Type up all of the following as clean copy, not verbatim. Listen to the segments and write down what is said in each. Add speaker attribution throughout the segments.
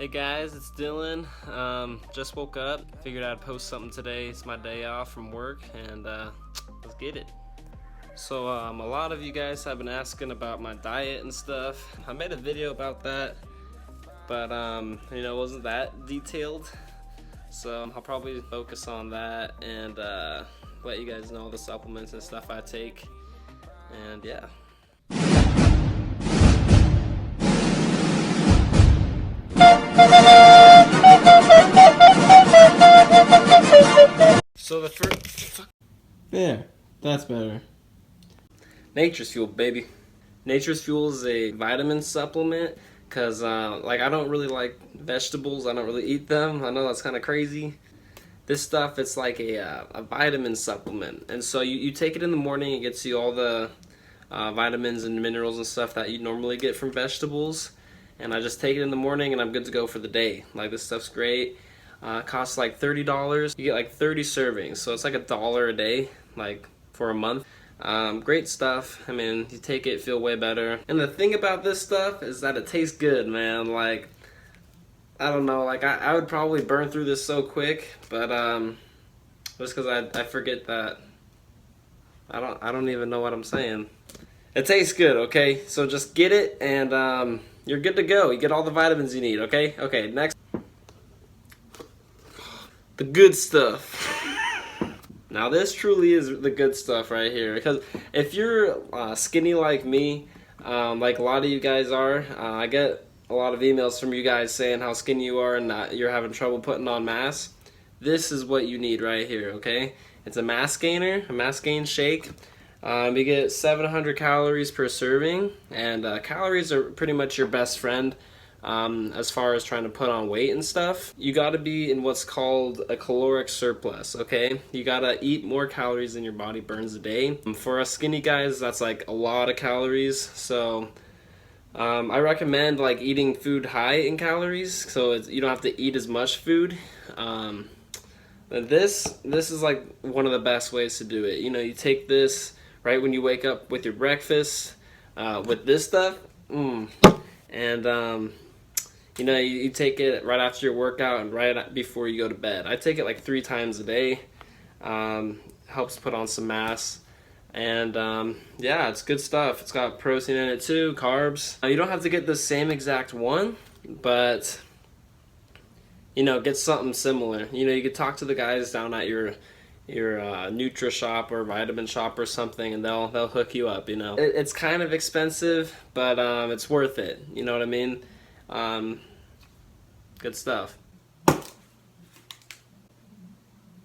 Speaker 1: Hey guys, it's Dylan. Just woke up, figured I'd post something today. It's my day off from work, and let's get it. So a lot of you guys have been asking about my diet and stuff. I made a video about that, but it wasn't that detailed. So I'll probably focus on that and let you guys know the supplements and stuff I take. And yeah. So the first, there, that's better. Nature's Fuel, baby. Nature's Fuel is a vitamin supplement because I don't really like vegetables. I don't really eat them. I know that's kind of crazy. This stuff, it's like a vitamin supplement, and so you take it in the morning. It gets you all the vitamins and minerals and stuff that you normally get from vegetables. And I just take it in the morning and I'm good to go for the day. Like, this stuff's great. It costs like $30. You get like 30 servings, so it's like $1 a day, like for a month. Great stuff. I mean, you take it, feel way better. And the thing about this stuff is that it tastes good, man. Like, I don't know, like I would probably burn through this so quick, but just because I forget that I don't even know what I'm saying. It tastes good, okay? So just get it and you're good to go. You get all the vitamins you need, okay? Okay, next. The good stuff. Now this truly is the good stuff right here, because if you're skinny like me, like a lot of you guys are, I get a lot of emails from you guys saying how skinny you are and that you're having trouble putting on mass. This is what you need right here, okay? It's a mass gainer, a mass gain shake. You get 700 calories per serving, and calories are pretty much your best friend as far as trying to put on weight and stuff. You gotta be in what's called a caloric surplus, okay? You gotta eat more calories than your body burns a day. For us skinny guys, that's like a lot of calories, so I recommend like eating food high in calories, so you don't have to eat as much food. This is like one of the best ways to do it. You take this right when you wake up with your breakfast, with this stuff, and you take it right after your workout and right before you go to bed. I take it like 3 times a day. Helps put on some mass, and yeah, it's good stuff. It's got protein in it too, carbs. You don't have to get the same exact one, but get something similar. You could talk to the guys down at your Nutri shop or vitamin shop or something, and they'll hook you up. It's kind of expensive, but it's worth it. You know what I mean? Good stuff.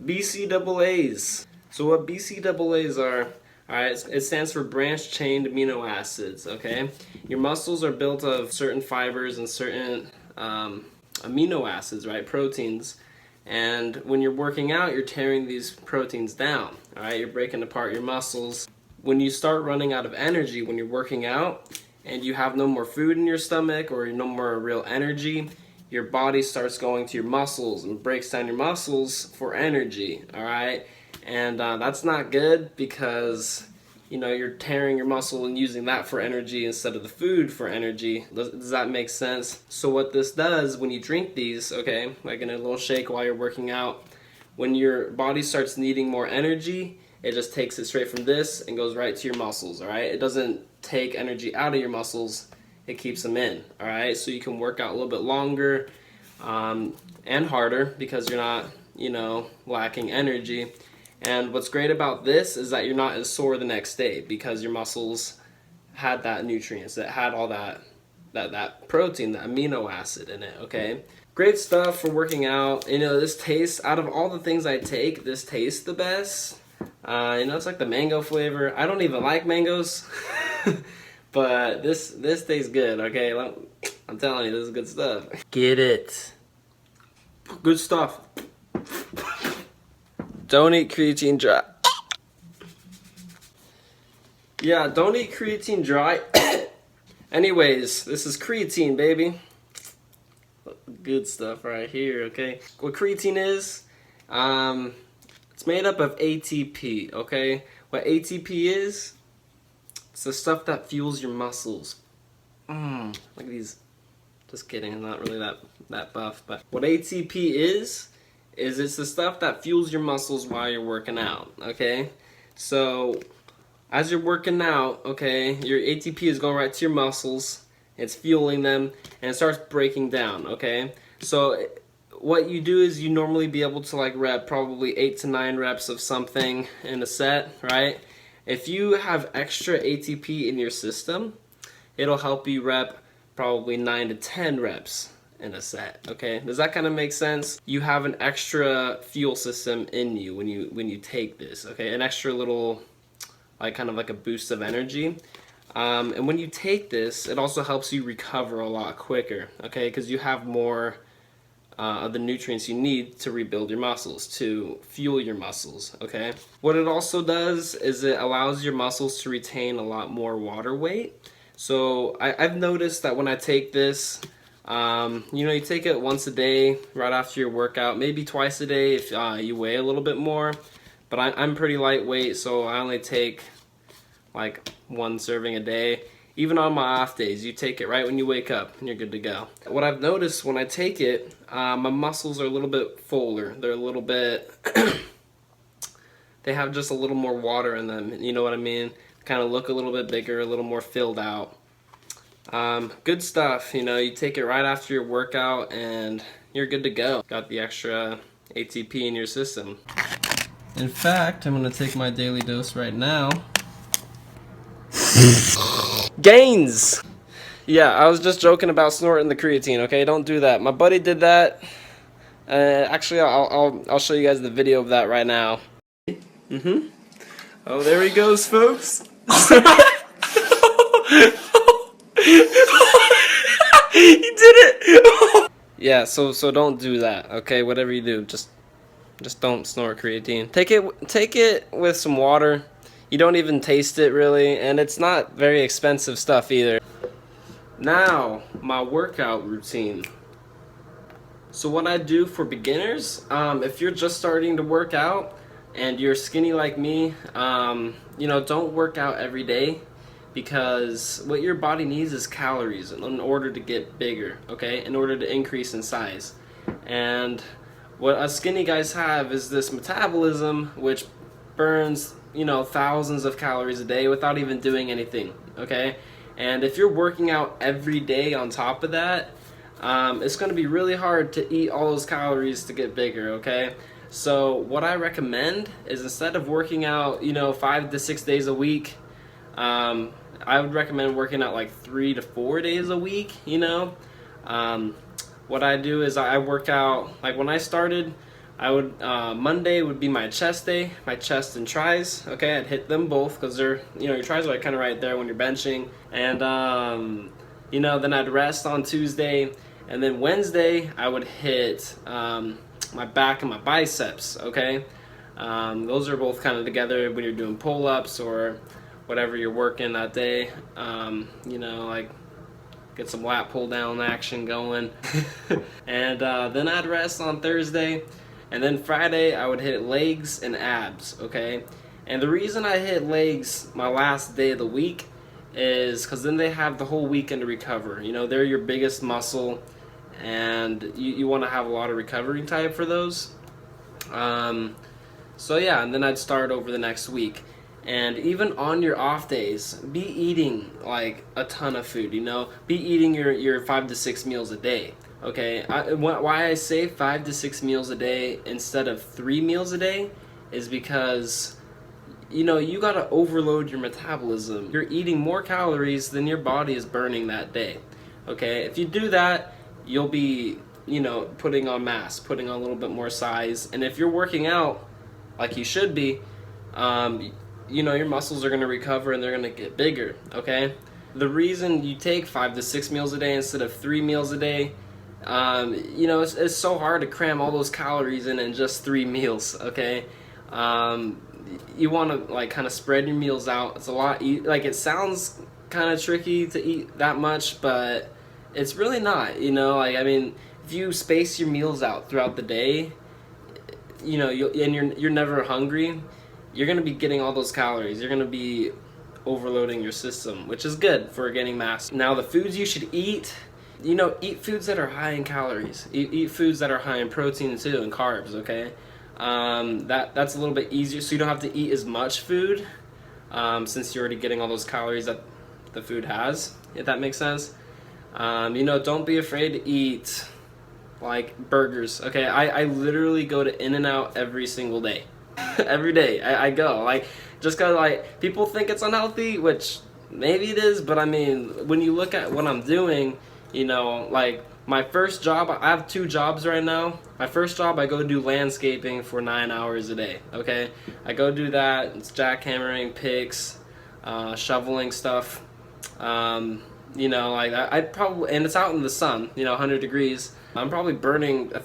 Speaker 1: BCAAs. So what BCAAs are? Alright, it stands for branched chain amino acids. Okay, your muscles are built of certain fibers and certain amino acids, right? Proteins. And when you're working out, you're tearing these proteins down, all right? You're breaking apart your muscles. When you start running out of energy when you're working out and you have no more food in your stomach or no more real energy, your body starts going to your muscles and breaks down your muscles for energy, all right? And that's not good because you're tearing your muscle and using that for energy instead of the food for energy. Does that make sense? So what this does when you drink these, okay, like in a little shake while you're working out, when your body starts needing more energy, it just takes it straight from this and goes right to your muscles, all right? It doesn't take energy out of your muscles, it keeps them in, all right? So you can work out a little bit longer and harder because you're not, lacking energy. And what's great about this is that you're not as sore the next day because your muscles had that nutrients, that had all that protein, the amino acid in it, okay? Great stuff for working out. This tastes, out of all the things I take, this tastes the best. It's like the mango flavor. I don't even like mangoes, but this tastes good, okay? I'm telling you, this is good stuff. Get it. Good stuff. Don't eat creatine dry. Yeah, don't eat creatine dry. Anyways, this is creatine, baby. Good stuff right here, okay? What creatine is, it's made up of ATP, okay? What ATP is, it's the stuff that fuels your muscles. Look at these Just kidding, I'm not really that buff. But what ATP is it's the stuff that fuels your muscles while you're working out, okay? So as you're working out, okay, your ATP is going right to your muscles, it's fueling them, and it starts breaking down, okay? So what you do is you normally be able to like rep probably 8 to 9 reps of something in a set, right? If you have extra ATP in your system, it'll help you rep probably 9 to 10 reps in a set, okay? Does that kind of make sense? You have an extra fuel system in you when you take this, okay? An extra little, like kind of like a boost of energy. And when you take this, it also helps you recover a lot quicker, okay? Because you have more of the nutrients you need to rebuild your muscles, to fuel your muscles, okay? What it also does is it allows your muscles to retain a lot more water weight. So I've noticed that when I take this, you know, you take it once a day right after your workout, maybe twice a day if you weigh a little bit more. But I'm pretty lightweight, so I only take like 1 serving a day. Even on my off days, you take it right when you wake up and you're good to go. What I've noticed when I take it, my muscles are a little bit fuller. They're a little bit, they have just a little more water in them, you know what I mean? Kind of look a little bit bigger, a little more filled out. Good stuff, you know, you take it right after your workout and you're good to go. Got the extra ATP in your system. In fact, I'm gonna take my daily dose right now. Gains! Yeah, I was just joking about snorting the creatine, okay? Don't do that. My buddy did that. Actually, I'll show you guys the video of that right now. Oh, there he goes, folks. He did it! Yeah, so don't do that, okay? Whatever you do, just don't snort creatine. Take it with some water. You don't even taste it really, and it's not very expensive stuff either. Now, my workout routine. So what I do for beginners, if you're just starting to work out and you're skinny like me, you know, don't work out every day, because what your body needs is calories in order to get bigger, okay? In order to increase in size. And what us skinny guys have is this metabolism which burns, you know, thousands of calories a day without even doing anything, okay? And if you're working out every day on top of that, it's going to be really hard to eat all those calories to get bigger, okay? So what I recommend is, instead of working out, you know, 5 to 6 days a week, I would recommend working out like 3 to 4 days a week, you know? What I do is I work out, like when I started, I would, Monday would be my chest day, my chest and tris, okay? I'd hit them both because they're, you know, your tris are kind of right there when you're benching. And, you know, then I'd rest on Tuesday, and then Wednesday I would hit my back and my biceps, okay? Those are both kind of together when you're doing pull-ups or whatever you're working that day. You know, like get some lat pull down action going. And then I'd rest on Thursday, and then Friday I would hit legs and abs, okay? And the reason I hit legs my last day of the week is because then they have the whole weekend to recover. You know, they're your biggest muscle, and you want to have a lot of recovery time for those. So yeah, and then I'd start over the next week. And even on your off days, be eating like a ton of food, you know? Be eating your 5 to 6 meals a day, okay? Why I say 5 to 6 meals a day instead of 3 meals a day is because, you know, you gotta overload your metabolism. You're eating more calories than your body is burning that day, okay? If you do that, you'll be, you know, putting on mass, putting on a little bit more size. And if you're working out like you should be, you know, your muscles are going to recover and they're going to get bigger, okay? The reason you take 5 to 6 meals a day instead of 3 meals a day, you know, it's so hard to cram all those calories in just 3 meals, okay? You want to like kind of spread your meals out. It's a lot, like it sounds kind of tricky to eat that much, but it's really not, you know? Like, I mean, if you space your meals out throughout the day, you know, you're never hungry, you're going to be getting all those calories. You're going to be overloading your system, which is good for gaining mass. Now, the foods you should eat, you know, eat foods that are high in calories. Eat foods that are high in protein too and carbs. Okay, that's a little bit easier, so you don't have to eat as much food, since you're already getting all those calories that the food has. If that makes sense. You know, don't be afraid to eat like burgers. Okay, I literally go to In-N-Out every single day. Every day I go, like, just cause like people think it's unhealthy, which maybe it is, but I mean, when you look at what I'm doing, you know, like my first job, I have 2 jobs right now. My first job, I go do landscaping for 9 hours a day. Okay, I go do that. It's jackhammering, picks, shoveling stuff. You know, like I probably, and it's out in the sun, you know, 100 degrees. I'm probably burning a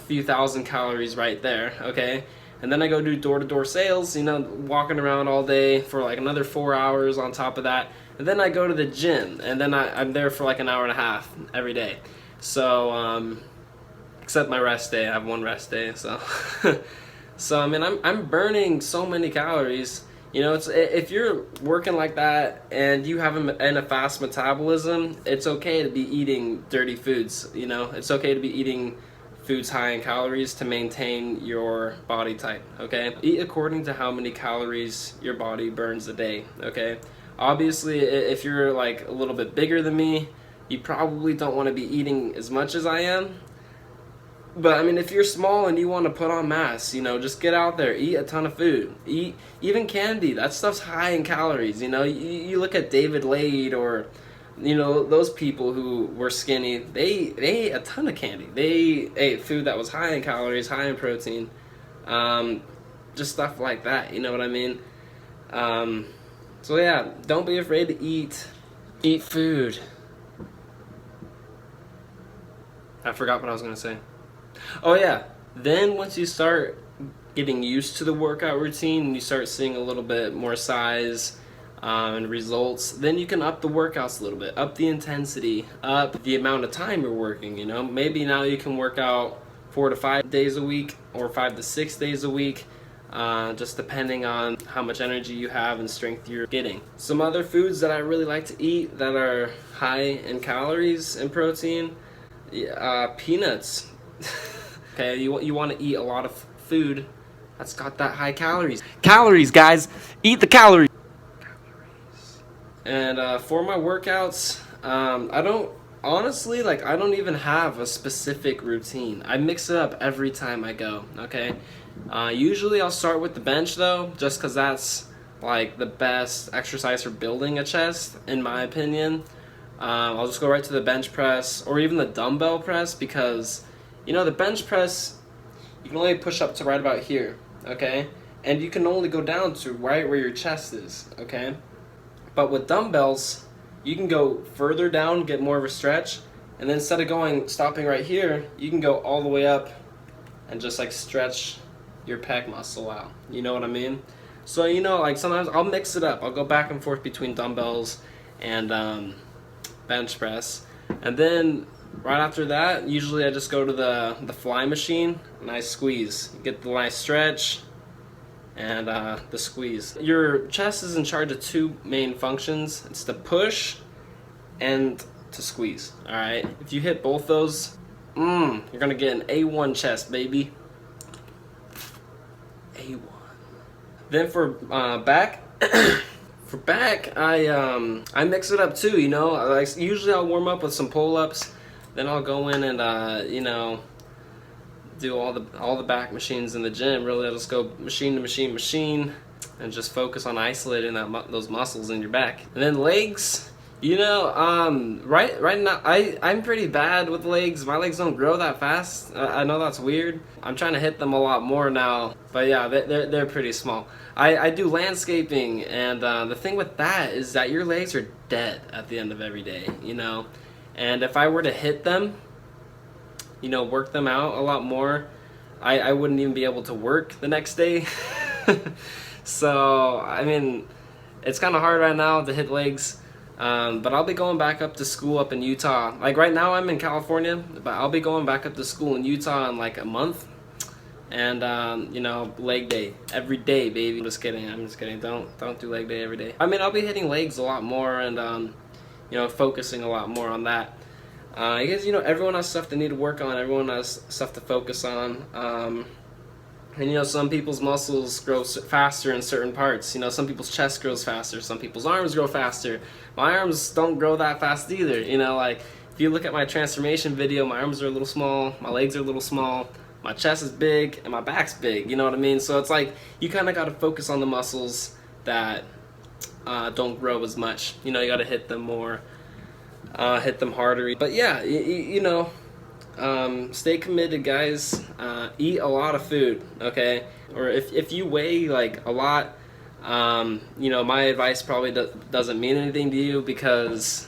Speaker 1: few thousand calories right there. Okay. And then I go do door-to-door sales, you know, walking around all day for like another 4 hours on top of that. And then I go to the gym, and then I'm there for like an hour and a half every day. So, except my rest day, I have 1 rest day, so. So, I mean, I'm burning so many calories. You know, if you're working like that and you have a fast metabolism, it's okay to be eating dirty foods, you know? It's okay to be eating foods high in calories to maintain your body type. Okay, eat according to how many calories your body burns a day. Okay, obviously if you're like a little bit bigger than me, you probably don't want to be eating as much as I am. But I mean, if you're small and you want to put on mass, you know, just get out there, eat a ton of food, eat even candy. That stuff's high in calories. You know, you look at David Lade, or you know, those people who were skinny, they ate a ton of candy. They ate food that was high in calories, high in protein, just stuff like that, you know what I mean? So yeah, don't be afraid to eat food. I forgot what I was gonna say. Oh yeah, then once you start getting used to the workout routine and you start seeing a little bit more size, and results, then you can up the workouts a little bit, up the intensity, up the amount of time you're working. You know, maybe now you can work out 4 to 5 days a week, or 5 to 6 days a week, just depending on how much energy you have and strength you're getting. Some other foods that I really like to eat that are high in calories and protein, peanuts. Okay, you want to eat a lot of food that's got that high calories. Calories, guys, eat the calories. And for my workouts, I don't even have a specific routine. I mix it up every time I go. Okay, usually I'll start with the bench though, just because that's like the best exercise for building a chest, in my opinion. I'll just go right to the bench press, or even the dumbbell press, because you know, the bench press, you can only push up to right about here. Okay, and you can only go down to right where your chest is. Okay. But with dumbbells, you can go further down, get more of a stretch, and then instead of stopping right here, you can go all the way up and just like stretch your pec muscle out. You know what I mean? So, you know, like sometimes I'll mix it up. I'll go back and forth between dumbbells and bench press. And then right after that, usually I just go to the fly machine and I squeeze. Get the nice stretch and the squeeze. Your chest is in charge of 2 main functions. It's to push and to squeeze. Alright, if you hit both those, you're gonna get an A1 chest, baby. A1. Then for back, for back, I mix it up too. You know, usually I'll warm up with some pull-ups, then I'll go in and you know, do all the back machines in the gym. Really, I'll just go machine to machine, and just focus on isolating those muscles in your back. And then legs, you know, right now I'm pretty bad with legs. My legs don't grow that fast. I know that's weird. I'm trying to hit them a lot more now, but yeah, they're pretty small. I do landscaping, and the thing with that is that your legs are dead at the end of every day, you know. And if I were to hit them, you know, work them out a lot more, I wouldn't even be able to work the next day. So, I mean, it's kind of hard right now to hit legs, but I'll be going back up to school up in Utah. Like right now I'm in California, but I'll be going back up to school in Utah in like a month. And, you know, leg day every day, baby. I'm just kidding. Don't do leg day every day. I mean, I'll be hitting legs a lot more and, you know, focusing a lot more on that. Because, you know, everyone has stuff they need to work on. Everyone has stuff to focus on. And, you know, some people's muscles grow faster in certain parts. You know, some people's chest grows faster. Some people's arms grow faster. My arms don't grow that fast either. You know, like, if you look at my transformation video, my arms are a little small. My legs are a little small. My chest is big. And my back's big. You know what I mean? So it's like, you kind of got to focus on the muscles that don't grow as much. You know, you got to hit them more. Hit them harder. But yeah, you know, stay committed, guys. Eat a lot of food, okay? Or if you weigh like a lot, you know, my advice probably doesn't mean anything to you, because,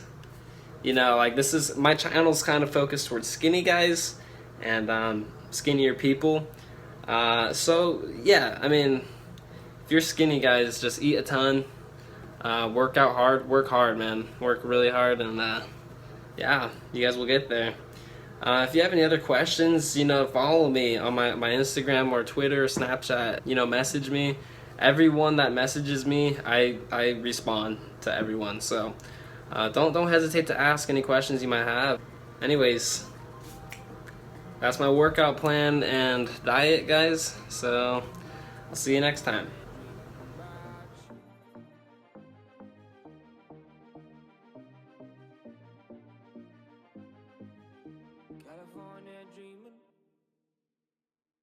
Speaker 1: you know, like, this is, my channel's kind of focused towards skinny guys and skinnier people. So yeah, I mean, if you're skinny guys, just eat a ton. Work out hard, work hard, man. Work really hard, and yeah, you guys will get there. If you have any other questions, you know, follow me on my Instagram or Twitter or Snapchat. You know, message me. Everyone that messages me, I respond to everyone. So don't hesitate to ask any questions you might have. Anyways, that's my workout plan and diet, guys. So I'll see you next time.
Speaker 2: California dreaming.